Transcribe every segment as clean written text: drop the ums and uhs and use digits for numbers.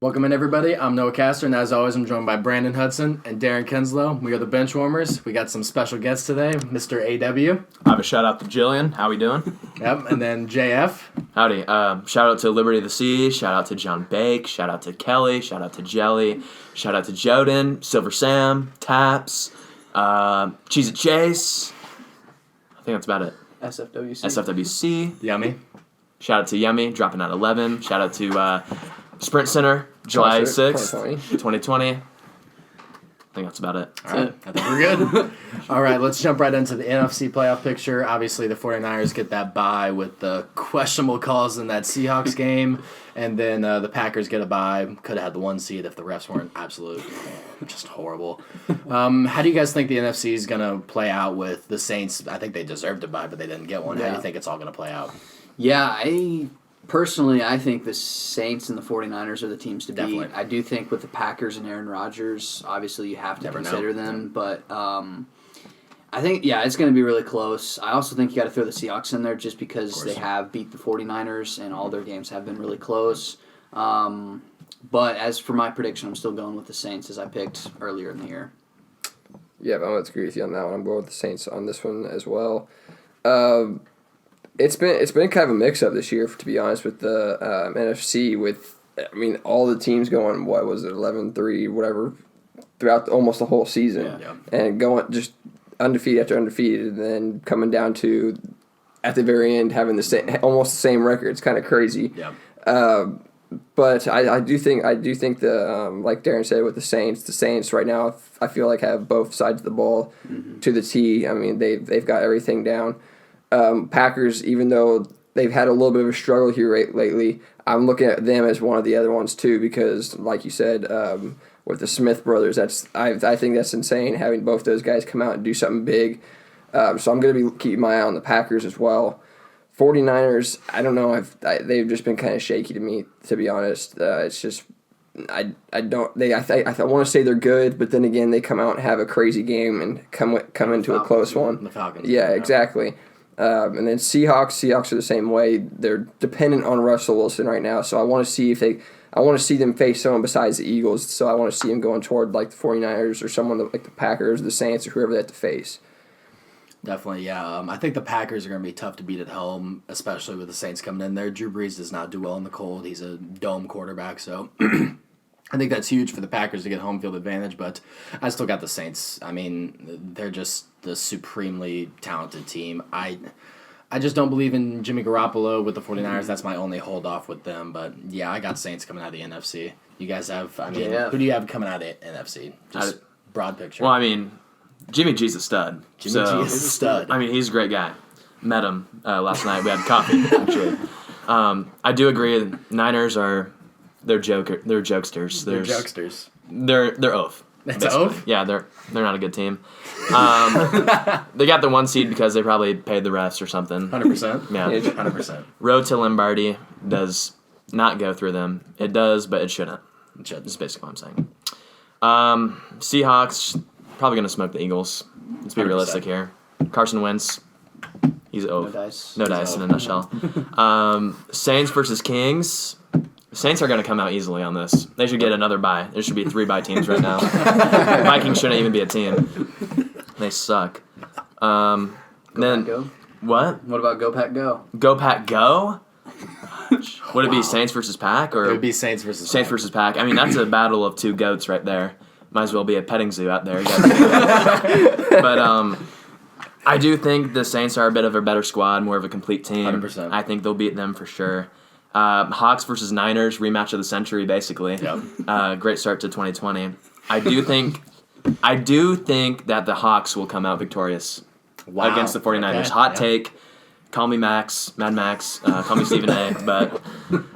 Welcome in, everybody. I'm Noah Castor, and as always, I'm joined by Brandon Hudson and Darren Kenslow. We are the Benchwarmers. We got some special guests today, Mr. AW. I have a shout out to Jillian. How we doing? Yep, and then JF. Howdy. Shout out to Liberty of the Sea. Shout out to John Bake. Shout out to Kelly. Shout out to Jelly. Shout out to Joden, Silver Sam, Taps, Cheese It Chase. I think that's about it. SFWC. Yummy. Shout out to Yummy, dropping out 11. Shout out to Sprint Center, July 6th, 2020. I think that's about it. All right, I think we're good. All right, let's jump right into the NFC playoff picture. Obviously, the 49ers get that bye with the questionable calls in that Seahawks game, and then the Packers get a bye. Could have had the 1 seed if the refs weren't just horrible. How do you guys think the NFC is going to play out with the Saints? I think they deserved a bye, but they didn't get one. Yeah. How do you think it's all going to play out? Yeah, Personally, I think the Saints and the 49ers are the teams to beat. Definitely. I do think with the Packers and Aaron Rodgers, obviously you have to consider them. But I think, it's going to be really close. I also think you got to throw the Seahawks in there just because they have beat the 49ers and all their games have been really close. But as for my prediction, I'm still going with the Saints as I picked earlier in the year. Yeah, I'm going to agree with you on that one. I'm going with the Saints on this one as well. It's been kind of a mix-up this year, to be honest, with the NFC. All the teams going, 11-3, whatever, throughout almost the whole season, and going just undefeated after undefeated, and then coming down to at the very end having almost the same record. It's kind of crazy. Yeah. But I do think the like Darren said with the Saints right now, I feel like have both sides of the ball to the T. I mean, they've got everything down. Packers, even though they've had a little bit of a struggle here lately, I'm looking at them as one of the other ones too because, like you said, with the Smith brothers, I think that's insane having both those guys come out and do something big. So I'm going to be keeping my eye on the Packers as well. 49ers, I don't know. They've just been kind of shaky to me, to be honest. It's just I want to say they're good, but then again they come out and have a crazy game and come into a close one. The Falcons. Yeah, exactly. And then Seahawks are the same way. They're dependent on Russell Wilson right now, so I want to see them face someone besides the Eagles. So I want to see them going toward like the 49ers or someone like the Packers, the Saints, or whoever they have to face. Definitely, yeah. I think the Packers are going to be tough to beat at home, especially with the Saints coming in there. Drew Brees does not do well in the cold. He's a dome quarterback, so I think that's huge for the Packers to get home field advantage, but I still got the Saints. I mean, they're just the supremely talented team. I just don't believe in Jimmy Garoppolo with the 49ers. That's my only hold-off with them, but yeah, I got Saints coming out of the NFC. You guys have, who do you have coming out of the NFC? Just broad picture. Well, Jimmy G's a stud. Jimmy G is a stud. He's a great guy. Met him last night. We had coffee, actually. I do agree. Niners are... They're jokesters. They're jokesters. They're oaf. It's oaf? Yeah, they're not a good team. They got the 1 seed because they probably paid the refs or something. 100%. Yeah. 100%. Road to Lombardi does not go through them. It does, but it shouldn't. It should. That's basically what I'm saying. Seahawks probably going to smoke the Eagles. Let's be 100%. Realistic here. Carson Wentz. He's oaf. No dice in a nutshell. Saints versus Kings. Saints are going to come out easily on this. They should get another bye. There should be 3 bye teams right now. Vikings shouldn't even be a team. They suck. Go Pack Go? What? What about Go Pack Go? Go Pack Go? Would it be Saints versus Pack? Or it would be Saints versus Pack. That's a battle of 2 goats right there. Might as well be a petting zoo out there. But I do think the Saints are a bit of a better squad, more of a complete team. 100%. I think they'll beat them for sure. Hawks versus Niners, rematch of the century, basically. Yep. Great start to 2020. I do think that the Hawks will come out victorious against the 49ers. Okay. Hot take. Call me Mad Max. Call me Stephen A. But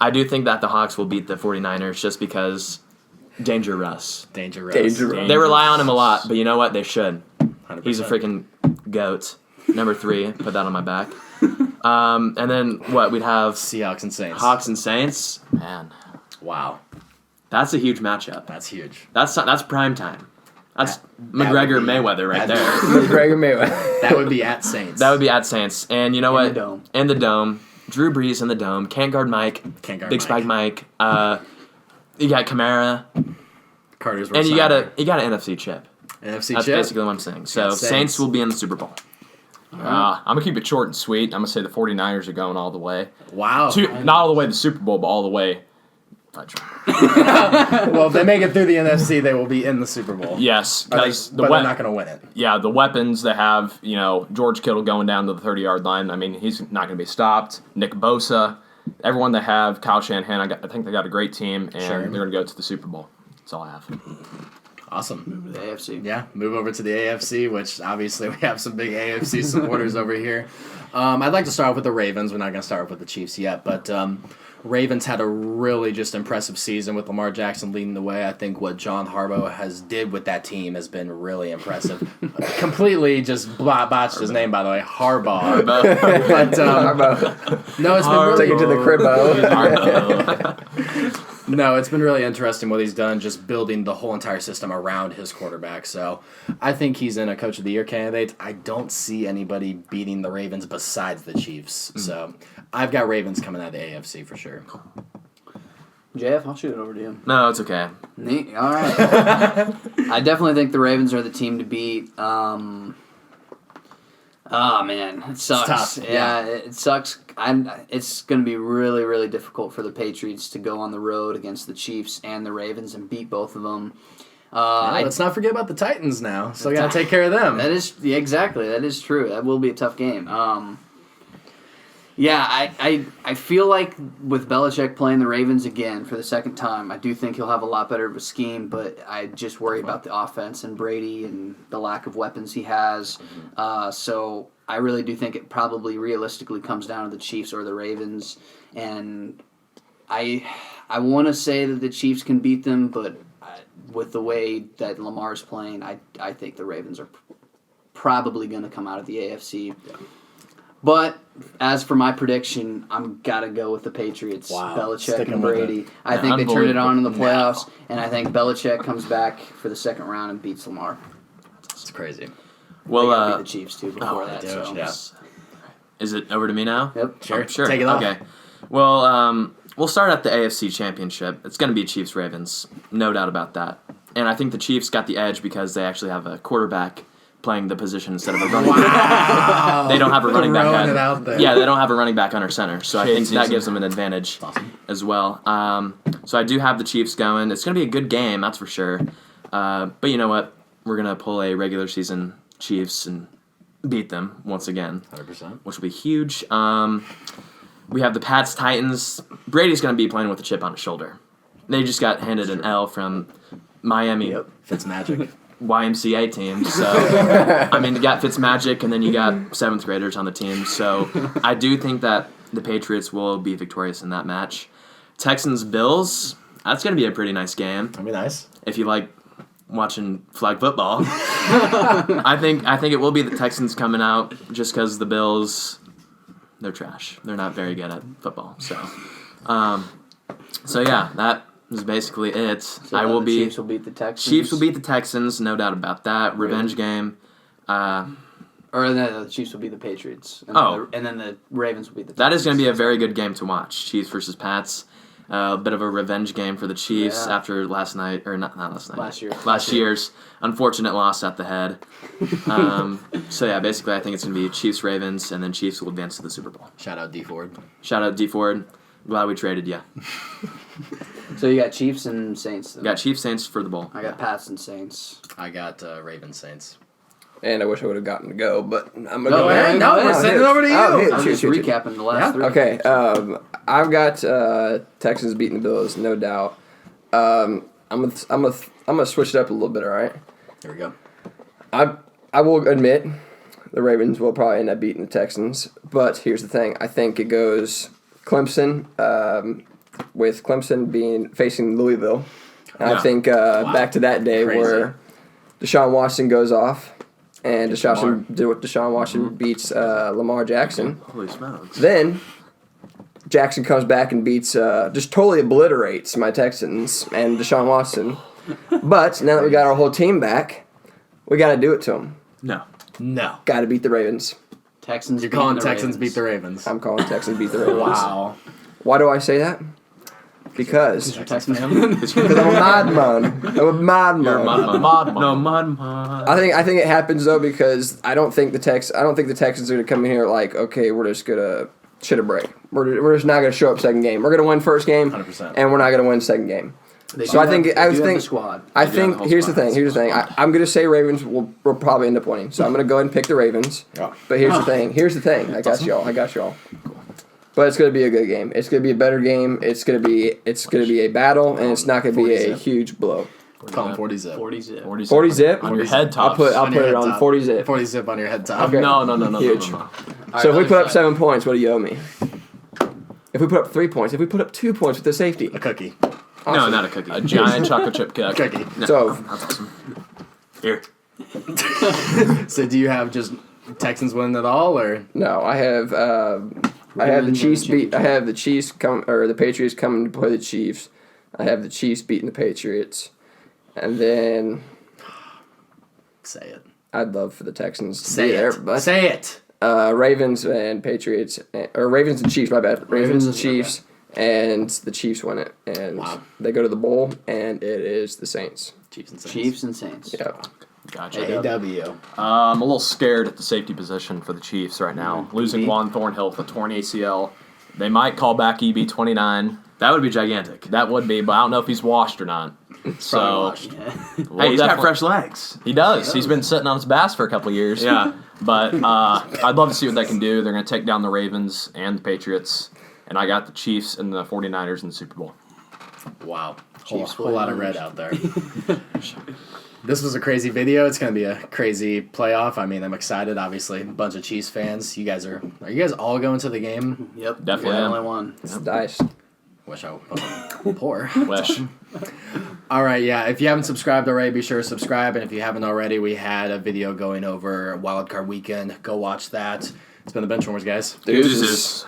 I do think that the Hawks will beat the 49ers just because Danger Russ. They rely on him a lot, but you know what? They should. 100%. He's a freaking goat. Number 3. Put that on my back. And then what? We'd have Seahawks and Saints. Hawks and Saints. Man, wow, that's a huge matchup. that's huge. That's prime time. That's McGregor Mayweather right there. McGregor Mayweather. That would be at Saints. That would be at Saints. And you know what? In the Drew Brees in the dome. Can't guard Mike. Can't guard Big Mike. Spike Mike. You got Kamara, Carter's and you got an NFC chip. NFC That's chip. basically what I'm saying. So Saints. Saints will be in the Super Bowl. I'm going to keep it short and sweet. I'm going to say the 49ers are going all the way. Wow. Not all the way to the Super Bowl, but all the way. Well, if they make it through the NFC, they will be in the Super Bowl. Yes, because but they're not going to win it. Yeah, the weapons they have, George Kittle going down to the 30-yard line. I mean, he's not going to be stopped. Nick Bosa, everyone they have, Kyle Shanahan, I think they got a great team, and they're going to go to the Super Bowl. That's all I have. Awesome. Move to the AFC. Yeah, move over to the AFC, which obviously we have some big AFC supporters over here. I'd like to start off with the Ravens. We're not going to start off with the Chiefs yet, but Ravens had a really just impressive season with Lamar Jackson leading the way. I think what John Harbaugh has did with that team has been really impressive. Completely just botched his name, by the way, Harbaugh. But, no, it's been really... Take it to the cribbo. No, it's been really interesting what he's done, just building the whole entire system around his quarterback. So I think he's in a Coach of the Year candidate. I don't see anybody beating the Ravens besides the Chiefs. So I've got Ravens coming out of the AFC for sure. JF, I'll shoot it over to you. No, it's okay. Neat. All right. I definitely think the Ravens are the team to beat. Oh, man. It sucks. It's tough. Yeah, it sucks. It's going to be really, really difficult for the Patriots to go on the road against the Chiefs and the Ravens and beat both of them. Let's not forget about the Titans now. So we got to take care of them. Exactly. That is true. That will be a tough game. I feel like with Belichick playing the Ravens again for the second time, I do think he'll have a lot better of a scheme, but I just worry about the offense and Brady and the lack of weapons he has. So I really do think it probably realistically comes down to the Chiefs or the Ravens. And I want to say that the Chiefs can beat them, but with the way that Lamar's playing, I think the Ravens are probably going to come out of the AFC. Yeah. But as for my prediction, I'm got to go with the Patriots. Wow. Belichick and Brady. I think they turn it on in the playoffs, and I think Belichick comes back for the second round and beats Lamar. It's crazy. Well, beat the Chiefs too before that. So. Yeah. Is it over to me now? Yep. Sure. Take it off. Okay. Well, we'll start at the AFC Championship. It's going to be Chiefs-Ravens. No doubt about that. And I think the Chiefs got the edge because they actually have a quarterback playing the position instead of a running back. They don't have a running back. Yeah, they don't have a running back under center. So I think that gives them an advantage as well. So I do have the Chiefs going. It's going to be a good game, that's for sure. But you know what? We're going to pull a regular season Chiefs and beat them once again. 100%. Which will be huge. We have the Pats-Titans. Brady's going to be playing with a chip on his shoulder. They just got handed an L from Miami. Yep. Fitzmagic. YMCA team. So, I mean, you got Fitzmagic, and then you got 7th graders on the team. So, I do think that the Patriots will be victorious in that match. Texans-Bills, that's going to be a pretty nice game. That'd be nice. If you like watching flag football. I think it will be the Texans coming out just because the Bills, they're trash. They're not very good at football. So yeah, that is basically it. So Chiefs will beat the Texans. Chiefs will beat the Texans, no doubt about that. Revenge game. Or the Chiefs will beat the Patriots. And then the Ravens will beat the Texans. That is going to be a very good game to watch. Chiefs versus Pats. A bit of a revenge game for the Chiefs after last year's unfortunate loss at the head. So yeah, basically I think it's going to be Chiefs-Ravens, and then Chiefs will advance to the Super Bowl. Shout out D Ford. Glad we traded you. So you got Chiefs and Saints. Then. Got Chiefs-Saints for the bowl. I got Pats and Saints. I got Ravens-Saints. And I wish I would have gotten to go, but I'm going to go ahead. No, we're sending it over to you. I'm just recapping the last three. Okay, I've got Texans beating the Bills, no doubt. I'm gonna switch it up a little bit. All right. Here we go. I will admit the Ravens will probably end up beating the Texans, but here's the thing: I think it goes Clemson, with Clemson facing Louisville. And I think back to that day where Deshaun Watson goes off. And Deshaun Watson beats Lamar Jackson. Holy smokes. Then Jackson comes back and beats, just totally obliterates my Texans and Deshaun Watson. But now that we got our whole team back, we got to do it to them. No. Got to beat the Ravens. You're calling Texans beat the Ravens. I'm calling Texans beat the Ravens. Wow. Why do I say that? Because You're Texans fan. I'm a madman. I'm a madman. No, mud. I think it happens though because I don't think the Texans are gonna come in here like, okay, we're just gonna shit a break. We're just not gonna show up second game. We're gonna win first game, 100%. and we're not gonna win second game. So I think the squad. I think here's the thing. I'm gonna say Ravens will probably end up winning. So I'm gonna go ahead and pick the Ravens. Oh. But here's the thing. I got y'all. But it's gonna be a good game. It's gonna be a better game. It's gonna be a battle, and it's not gonna be a huge blow. Call him 40 zip. 40 zip. 40 zip on your head I'll top. put On your it head on top. 40 zip. 40 zip on your head top. Okay. No. Huge. So if we put up 7 points, what do you owe me? If we put up 3 points, if we put up 2 points with the safety, A cookie. No, not a cookie. A giant chocolate chip cake. Cookie. So That's awesome. Here. So do you have just Texans winning it all, or no, I have the Chiefs beat. I have the Chiefs the Patriots coming to play the Chiefs. I have the Chiefs beating the Patriots, and then say it? I'd love for the Texans to Say be there, it. but Say it. Ravens and Patriots, or Ravens and Chiefs. My bad. Ravens and okay. Chiefs, and the Chiefs win it, and Wow. they go to the bowl, and it is the Saints. Chiefs and Saints. Chiefs and Saints. Yeah. Gotcha. AW. I'm a little scared at the safety position for the Chiefs right now. Losing EB? Juan Thornhill with a torn ACL. They might call back EB29. That would be gigantic. That would be, but I don't know if he's washed or not. So washed. Yeah. we'll Hey, he's got definitely- fresh legs. He does. He's been sitting on his bass for a couple of years. Yeah. But I'd love to see what they can do. They're going to take down the Ravens and the Patriots. And I got the Chiefs and the 49ers in the Super Bowl. Wow. Chiefs, Whole lot of 49ers. red out there. This was a crazy video. It's going to be a crazy playoff. I mean, I'm excited, obviously. A bunch of Chiefs fans. Are you guys all going to the game? Yep. Definitely You're the am. only one. It's nice. Wish I wasn't poor. Wish. All right, yeah. If you haven't subscribed already, be sure to subscribe. And if you haven't already, we had a video going over Wildcard Weekend. Go watch that. It's been the Benchwarmers, guys. Deuces.